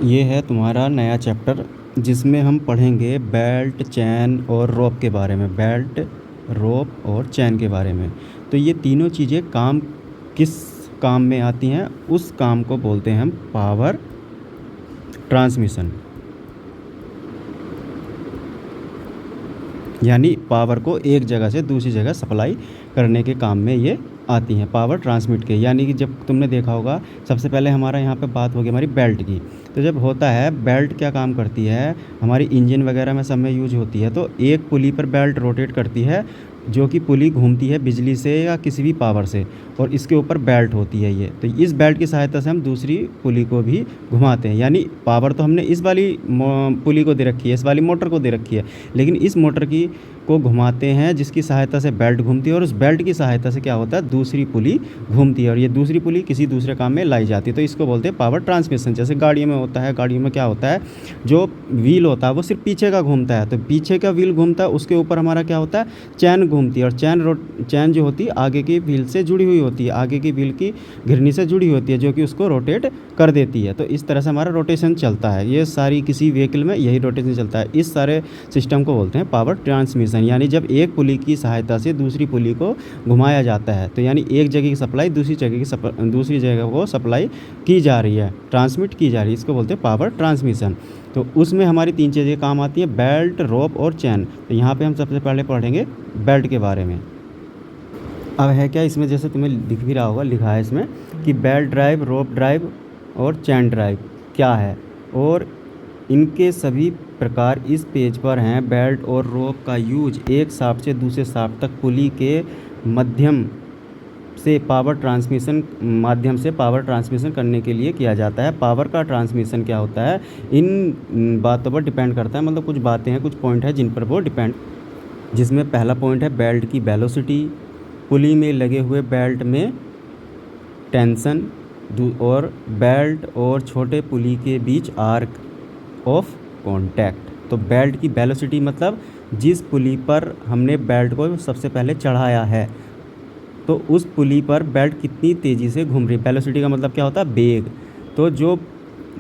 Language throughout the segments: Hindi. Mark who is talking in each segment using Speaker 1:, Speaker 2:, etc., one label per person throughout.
Speaker 1: ये है तुम्हारा नया चैप्टर जिसमें हम पढ़ेंगे बेल्ट, चैन और रोप के बारे में। बेल्ट, रोप और चैन के बारे में। तो ये तीनों चीज़ें किस काम में आती हैं, उस काम को बोलते हैं हम पावर ट्रांसमिशन। यानी पावर को एक जगह से दूसरी जगह सप्लाई करने के काम में ये आती हैं, पावर ट्रांसमिट के। यानी कि जब तुमने देखा होगा, सबसे पहले हमारा यहाँ पे बात होगी हमारी बेल्ट की। तो जब होता है बेल्ट क्या काम करती है, हमारी इंजन वगैरह में सब में यूज होती है। तो एक पुली पर बेल्ट रोटेट करती है, जो कि पुली घूमती है बिजली से या किसी भी पावर से, और इसके ऊपर बेल्ट होती है ये। तो इस बेल्ट की सहायता से हम दूसरी पुली को भी घुमाते हैं। यानी पावर तो हमने इस वाली पुली को दे रखी है, इस वाली मोटर को दे रखी है, लेकिन इस मोटर को घुमाते हैं जिसकी सहायता से बेल्ट घूमती है, और उस बेल्ट की सहायता से क्या होता है, दूसरी पुली घूमती है, और ये दूसरी पुली किसी दूसरे काम में लाई जाती है। तो इसको बोलते हैं पावर ट्रांसमिशन। जैसे गाड़ियों में होता है, गाड़ियों में क्या होता है, जो व्हील होता है वो सिर्फ पीछे का घूमता है, तो पीछे का व्हील घूमता है, उसके ऊपर हमारा क्या होता है, चैन घूमती है, और चैन जो होती है आगे की व्हील से जुड़ी हुई होती है, आगे की व्हील की घिरनी से जुड़ी होती है, जो कि उसको रोटेट कर देती है। तो इस तरह से हमारा रोटेशन चलता है। ये सारी किसी व्हीकल में यही रोटेशन चलता है। इस सारे सिस्टम को बोलते हैं पावर ट्रांसमिशन। यानी जब एक पुली की सहायता से दूसरी पुली को घुमाया जाता है, तो यानी एक जगह की सप्लाई दूसरी जगह को सप्लाई की जा रही है, ट्रांसमिट की जा रही है, इसको बोलते हैं पावर ट्रांसमिशन। तो उसमें हमारी तीन चीज़ें काम आती हैं, बेल्ट, रोप और चैन। तो यहाँ पे हम सबसे पहले पढ़ेंगे बेल्ट के बारे में। अब है क्या इसमें, जैसे तुम्हें दिख भी रहा होगा, लिखा है इसमें कि बेल्ट ड्राइव, रोप ड्राइव और चैन ड्राइव क्या है, और इनके सभी प्रकार इस पेज पर हैं। बेल्ट और रोप का यूज एक शाफ्ट से दूसरे शाफ्ट तक पुली के माध्यम से पावर ट्रांसमिशन करने के लिए किया जाता है। पावर का ट्रांसमिशन क्या होता है, इन बातों पर डिपेंड करता है। मतलब कुछ बातें हैं, कुछ पॉइंट है जिन पर वो डिपेंड, जिसमें पहला पॉइंट है बेल्ट की वेलोसिटी, पुली में लगे हुए बेल्ट में टेंशन, और बेल्ट और छोटे पुली के बीच आर्क ऑफ कॉन्टैक्ट। तो बेल्ट की वेलोसिटी मतलब जिस पुली पर हमने बेल्ट को सबसे पहले चढ़ाया है, तो उस पुली पर बेल्ट कितनी तेज़ी से घूम रही है। वेलोसिटी का मतलब क्या होता है, वेग। तो जो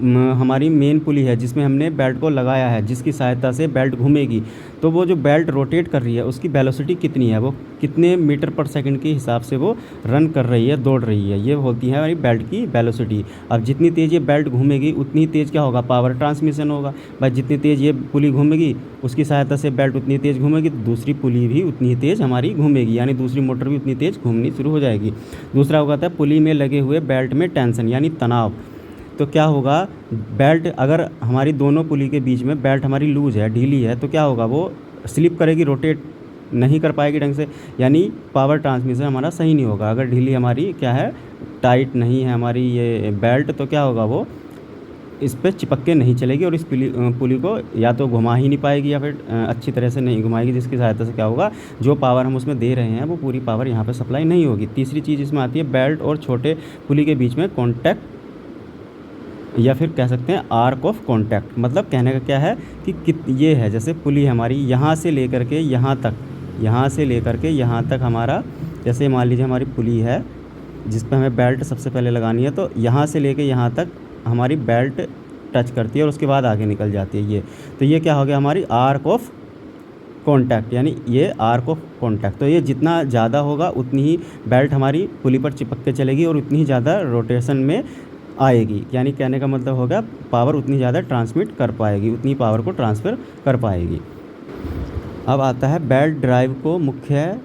Speaker 1: हमारी मेन पुली है जिसमें हमने बेल्ट को लगाया है, जिसकी सहायता से बेल्ट घूमेगी, तो वो जो बेल्ट रोटेट कर रही है उसकी वेलोसिटी कितनी है, वो कितने मीटर पर सेकंड के हिसाब से वो रन कर रही है, दौड़ रही है, ये होती है हमारी बेल्ट की वेलोसिटी। अब जितनी तेज़ ये बेल्ट घूमेगी उतनी तेज़ क्या होगा, पावर ट्रांसमिशन होगा। भाई जितनी तेज़ ये पुली घूमेगी उसकी सहायता से बेल्ट उतनी तेज़ घूमेगी, तो दूसरी पुली भी उतनी ही तेज़ हमारी घूमेगी, यानी दूसरी मोटर भी उतनी तेज़ घूमनी शुरू हो जाएगी। दूसरा होगा था पुली में लगे हुए बेल्ट में टेंशन, यानी तनाव। तो क्या होगा, बेल्ट अगर हमारी दोनों पुली के बीच में बेल्ट हमारी लूज़ है, ढीली है, तो क्या होगा, वो स्लिप करेगी, रोटेट नहीं कर पाएगी ढंग से, यानी पावर ट्रांसमिशन हमारा सही नहीं होगा। अगर ढीली हमारी क्या है, टाइट नहीं है हमारी ये बेल्ट, तो क्या होगा, वो इस पर चिपक के नहीं चलेगी, और इस पुली को या तो घुमा ही नहीं पाएगी, या फिर अच्छी तरह से नहीं घुमाएगी, जिसकी सहायता से क्या होगा, जो पावर हम उसमें दे रहे हैं वो पूरी पावर यहाँ पे सप्लाई नहीं होगी। तीसरी चीज़ इसमें आती है बेल्ट और छोटे पुली के बीच में कॉन्टैक्ट, या फिर कह सकते हैं आर्क ऑफ कॉन्टैक्ट। मतलब कहने का क्या है कि ये है, जैसे पुली हमारी यहाँ से लेकर के यहाँ तक, यहाँ से लेकर के यहाँ तक हमारा, जैसे मान लीजिए हमारी पुली है जिस पर हमें बेल्ट सबसे पहले लगानी है, तो यहाँ से लेकर यहाँ तक हमारी बेल्ट टच करती है और उसके बाद आगे निकल जाती है ये। तो ये क्या हो गया, हमारी आर्क ऑफ कॉन्टैक्ट, यानी ये आर्क ऑफ कॉन्टैक्ट। तो ये जितना ज़्यादा होगा उतनी ही बेल्ट हमारी पुली पर चिपक के चलेगी और उतनी ही ज़्यादा रोटेशन में आएगी। यानी कहने का मतलब होगा पावर उतनी ज़्यादा ट्रांसमिट कर पाएगी, उतनी पावर को ट्रांसफ़र कर पाएगी। अब आता है बेल्ट ड्राइव को मुख्य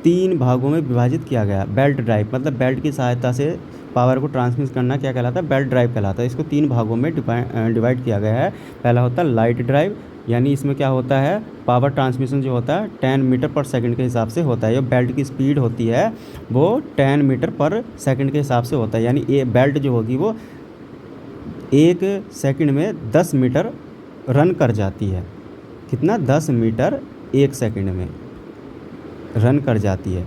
Speaker 1: 3 भागों में विभाजित किया गया। बेल्ट ड्राइव मतलब बेल्ट की सहायता से पावर को ट्रांसमिट करना क्या कहलाता है, बेल्ट ड्राइव कहलाता है। इसको 3 भागों में डिवाइड किया गया है। पहला होता है लाइट ड्राइव, यानी इसमें क्या होता है, पावर ट्रांसमिशन जो होता है 10 मीटर पर सेकंड के हिसाब से होता है। ये बेल्ट की स्पीड होती है वो 10 मीटर पर सेकंड के हिसाब से होता है, यानी ये बेल्ट जो होगी वो 1 सेकंड में 10 मीटर रन कर जाती है। कितना, 10 मीटर 1 सेकंड में रन कर जाती है।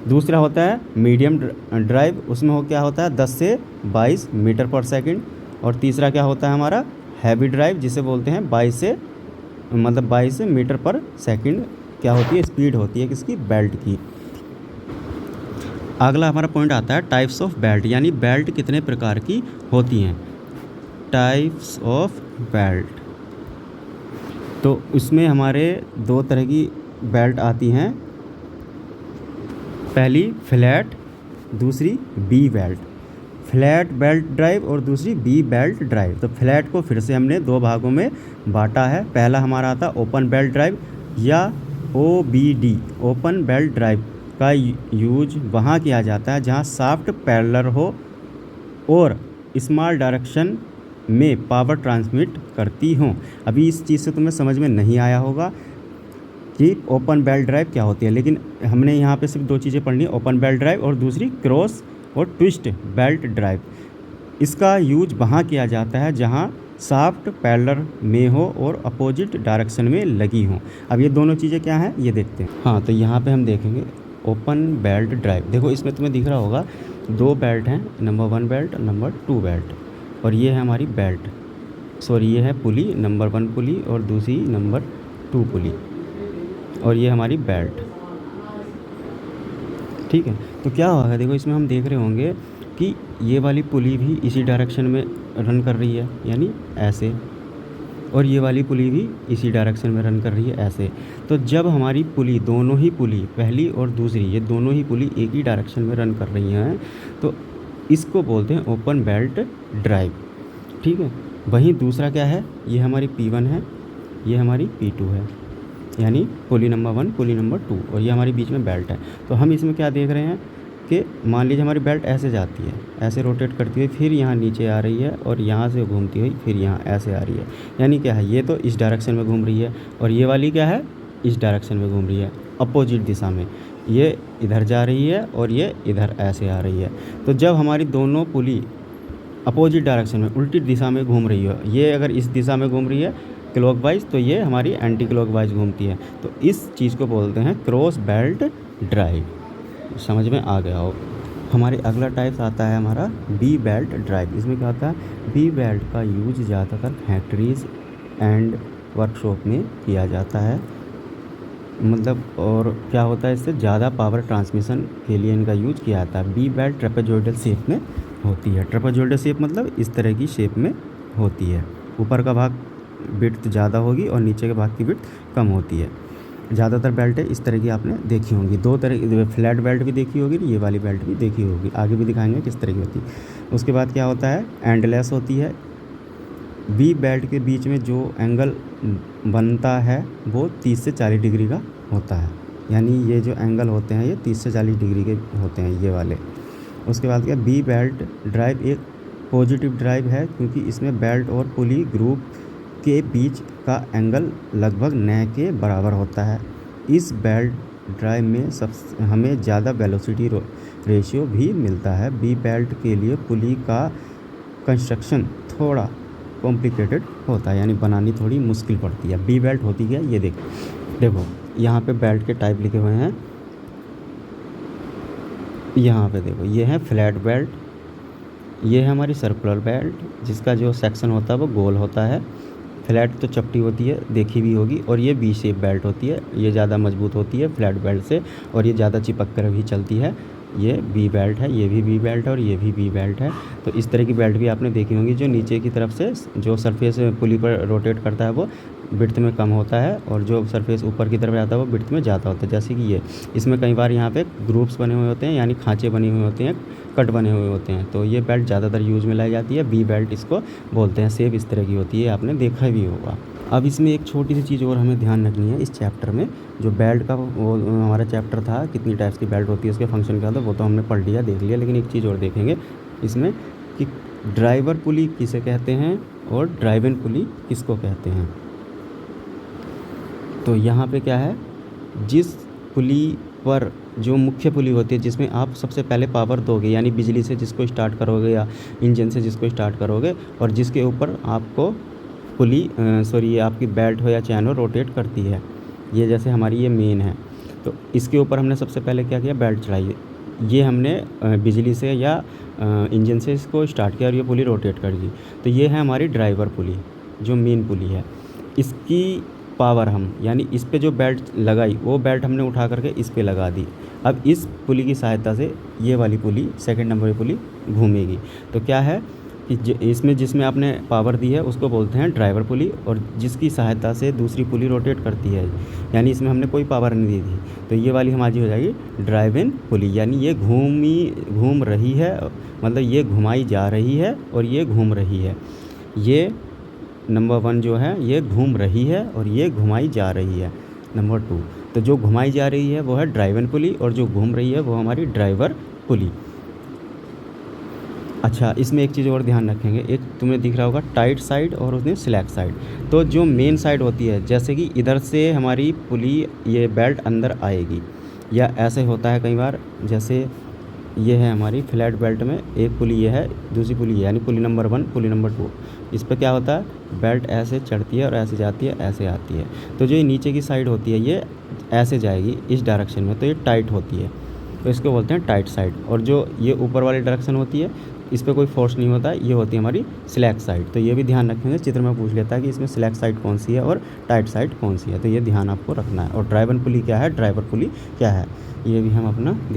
Speaker 1: दूसरा होता है मीडियम ड्राइव, उसमें क्या होता है 10 से 22 मीटर पर सेकंड। और तीसरा क्या होता है हमारा हैवी ड्राइव, जिसे बोलते हैं 22 मीटर पर सेकंड क्या होती है, स्पीड होती है किसकी, बेल्ट की। अगला हमारा पॉइंट आता है टाइप्स ऑफ बेल्ट, यानी बेल्ट कितने प्रकार की होती हैं। Types of belt. तो उसमें हमारे दो तरह की बेल्ट आती हैं, पहली फ्लैट, दूसरी V belt. Flat belt drive और दूसरी बी बेल्ट ड्राइव। तो फ्लैट को फिर से हमने दो भागों में बांटा है। पहला हमारा आता ओपन बेल्ट ड्राइव या OBD, ओपन बेल्ट ड्राइव का यूज वहाँ किया जाता है जहाँ शाफ्ट पैरेलल हो और स्मॉल डायरेक्शन में पावर ट्रांसमिट करती हों। अभी इस चीज़ से तुम्हें समझ में नहीं आया होगा कि ओपन बेल्ट ड्राइव क्या होती है, लेकिन हमने यहाँ पे सिर्फ दो चीज़ें पढ़नी, ओपन बेल्ट ड्राइव और दूसरी क्रॉस और ट्विस्ट बेल्ट ड्राइव। इसका यूज वहाँ किया जाता है जहाँ शाफ्ट पैरेलल में हो और अपोजिट डायरेक्शन में लगी हो। अब ये दोनों चीज़ें क्या हैं ये देखते हैं। हाँ, तो यहाँ पे हम देखेंगे ओपन बेल्ट ड्राइव। देखो इसमें तुम्हें दिख रहा होगा दो बेल्ट हैं, नंबर 1 बेल्ट, नंबर 2 बेल्ट, और ये है हमारी बेल्ट, सॉरी ये है पुली, नंबर 1 पुली और दूसरी नंबर 2 पुली, और ये हमारी बेल्ट। ठीक है, तो क्या होगा, देखो इसमें हम देख रहे होंगे कि ये वाली पुली भी इसी डायरेक्शन में रन कर रही है, यानी ऐसे, और ये वाली पुली भी इसी डायरेक्शन में रन कर रही है ऐसे। तो जब हमारी पुली, दोनों ही पुली, पहली और दूसरी, ये दोनों ही पुली एक ही डायरेक्शन में रन कर रही हैं, तो इसको बोलते हैं ओपन बेल्ट ड्राइव। ठीक है, वहीं दूसरा क्या है, ये हमारी P1 है, ये हमारी P2 है, यानी पुली नंबर 1, पुली नंबर 2, और ये हमारी बीच में बेल्ट है। तो हम इसमें क्या देख रहे हैं कि मान लीजिए हमारी बेल्ट ऐसे जाती है, ऐसे रोटेट करती हुई, फिर यहाँ नीचे आ रही है और यहाँ से घूमती हुई फिर यहाँ ऐसे आ रही है, यानी क्या है, ये तो इस डायरेक्शन में घूम रही है और ये वाली क्या है, इस डायरेक्शन में घूम रही है, अपोजिट दिशा में। ये इधर जा रही है और ये इधर ऐसे आ रही है। तो जब हमारी दोनों पुली अपोजिट डायरेक्शन में, उल्टी दिशा में घूम रही है, ये अगर इस दिशा में घूम रही है क्लॉकवाइज, तो ये हमारी एंटी क्लॉकवाइज घूमती है, तो इस चीज़ को बोलते हैं क्रॉस बेल्ट ड्राइव। समझ में आ गया हो। हमारे अगला टाइप्स आता है हमारा बी बेल्ट ड्राइव। इसमें क्या होता है, बी बेल्ट का यूज ज़्यादातर फैक्ट्रीज एंड वर्कशॉप में किया जाता है, मतलब, और क्या होता है, इससे ज़्यादा पावर ट्रांसमिशन के लिए इनका यूज किया जाता है। बी बेल्ट ट्रेपेजॉइडल शेप में होती है। ट्रेपेजॉइडल शेप मतलब इस तरह की शेप में होती है, ऊपर का भाग विड्थ ज़्यादा होगी और नीचे के भाग की विड्थ कम होती है। ज़्यादातर बेल्ट है इस तरह की आपने देखी होंगी। दो तरह, फ्लैट बेल्ट भी देखी होगी, ये वाली बेल्ट भी देखी होगी, आगे भी दिखाएंगे किस तरह की होती है। उसके बाद क्या होता है, एंडलेस होती है। बी बेल्ट के बीच में जो एंगल बनता है वो 30 से 40 डिग्री का होता है, यानी ये जो एंगल होते हैं ये 30 से 40 डिग्री के होते हैं, ये वाले। उसके बाद क्या, बी बेल्ट ड्राइव एक पॉजिटिव ड्राइव है क्योंकि इसमें बेल्ट और पुली ग्रुप के बीच का एंगल लगभग 9 के बराबर होता है। इस बेल्ट ड्राइव में हमें ज़्यादा वेलोसिटी रेशियो भी मिलता है। बी बेल्ट के लिए पुली का कंस्ट्रक्शन थोड़ा कॉम्प्लिकेटेड होता है, यानी बनानी थोड़ी मुश्किल पड़ती है। बी बेल्ट होती है, ये देखो यहाँ पे बेल्ट के टाइप लिखे हुए हैं, यहाँ पे देखो, ये है फ्लैट बेल्ट, ये है हमारी सर्कुलर बेल्ट जिसका जो सेक्शन होता है वो गोल होता है। फ्लैट तो चपटी होती है, देखी भी होगी, और ये बी शेप बेल्ट होती है, ये ज़्यादा मजबूत होती है फ्लैट बेल्ट से और ये ज़्यादा चिपक कर भी चलती है। ये बी बेल्ट है, ये भी बी बेल्ट है और ये भी बी बेल्ट है। तो इस तरह की बेल्ट भी आपने देखी होंगी, जो नीचे की तरफ से जो सरफेस पुली पर रोटेट करता है वो विड्थ में कम होता है और जो सरफेस ऊपर की तरफ जाता है वो विड्थ में ज़्यादा होता है। जैसे कि ये, इसमें कई बार यहाँ पे ग्रुप्स बने हुए होते हैं, यानी खाँचे बने हुए होते हैं, कट बने हुए होते हैं, तो ये बेल्ट ज़्यादातर यूज़ में लाई जाती है। बी बेल्ट इसको बोलते हैं। शेप इस तरह की होती है, आपने देखा भी होगा। अब इसमें एक छोटी सी चीज़ और हमें ध्यान रखनी है इस चैप्टर में, जो बेल्ट का वो हमारा चैप्टर था कितनी टाइप्स की बेल्ट होती है, उसके फंक्शन क्या था वो तो हमने पढ़ लिया, देख लिया, लेकिन एक चीज़ और देखेंगे इसमें कि ड्राइवर पुली किसे कहते हैं और ड्राइवन पुली किसको कहते हैं। तो यहाँ पे क्या है, जिस पुली पर जो मुख्य पुली होती है जिसमें आप सबसे पहले पावर दोगे, यानी बिजली से जिसको स्टार्ट करोगे या इंजन से जिसको स्टार्ट करोगे, और जिसके ऊपर आपको पुली ये आपकी बेल्ट हो या चैन हो रोटेट करती है, ये जैसे हमारी ये मेन है, तो इसके ऊपर हमने सबसे पहले क्या किया, बेल्ट चढ़ाई। ये हमने बिजली से या इंजन से इसको स्टार्ट किया और ये पुली रोटेट कर दी। तो ये है हमारी ड्राइवर पुली, जो मेन पुली है। इसकी पावर हम, यानी इस पे जो बेल्ट लगाई वो बेल्ट हमने उठा करके इस पे लगा दी। अब इस पुली की सहायता से ये वाली पुली, सेकंड नंबर की पुली घूमेगी। तो क्या है, कि इसमें जिसमें आपने पावर दी है उसको बोलते हैं ड्राइवर पुली, और जिसकी सहायता से दूसरी पुली रोटेट करती है, यानी इसमें हमने कोई पावर नहीं दी थी, तो ये वाली हमारी हो जाएगी ड्राइव इन पुली, यानी ये घूम रही है, मतलब ये घुमाई जा रही है और ये घूम रही है। ये नंबर 1 जो है ये घूम रही है और ये घुमाई जा रही है। नंबर 2, तो जो घुमाई जा रही है वो है ड्राइव इन पुली और जो घूम रही है वो हमारी ड्राइवर पुली। अच्छा, इसमें एक चीज़ और ध्यान रखेंगे, एक तुम्हें दिख रहा होगा टाइट साइड और उसमें स्लैक साइड। तो जो मेन साइड होती है, जैसे कि इधर से हमारी पुली ये बेल्ट अंदर आएगी, या ऐसे होता है कई बार, जैसे ये है हमारी फ्लैट बेल्ट में एक पुली ये है, दूसरी पुली ये, यानी पुली नंबर 1 पुली नंबर 2। इस पर क्या होता है, बेल्ट ऐसे चढ़ती है और ऐसे जाती है, ऐसे आती है। तो जो ये नीचे की साइड होती है ये ऐसे जाएगी इस डायरेक्शन में, तो ये टाइट होती है, तो इसको बोलते हैं टाइट साइड। और जो ये ऊपर वाली डायरेक्शन होती है इस पर कोई फोर्स नहीं होता है, ये होती है हमारी स्लैक साइड। तो ये भी ध्यान रखेंगे, चित्र में पूछ लेता है कि इसमें स्लैक साइड कौन सी है और टाइट साइड कौन सी है, तो ये ध्यान आपको रखना है। और ड्राइवर पुली क्या है, ड्राइवर पुली क्या है, ये भी हम अपना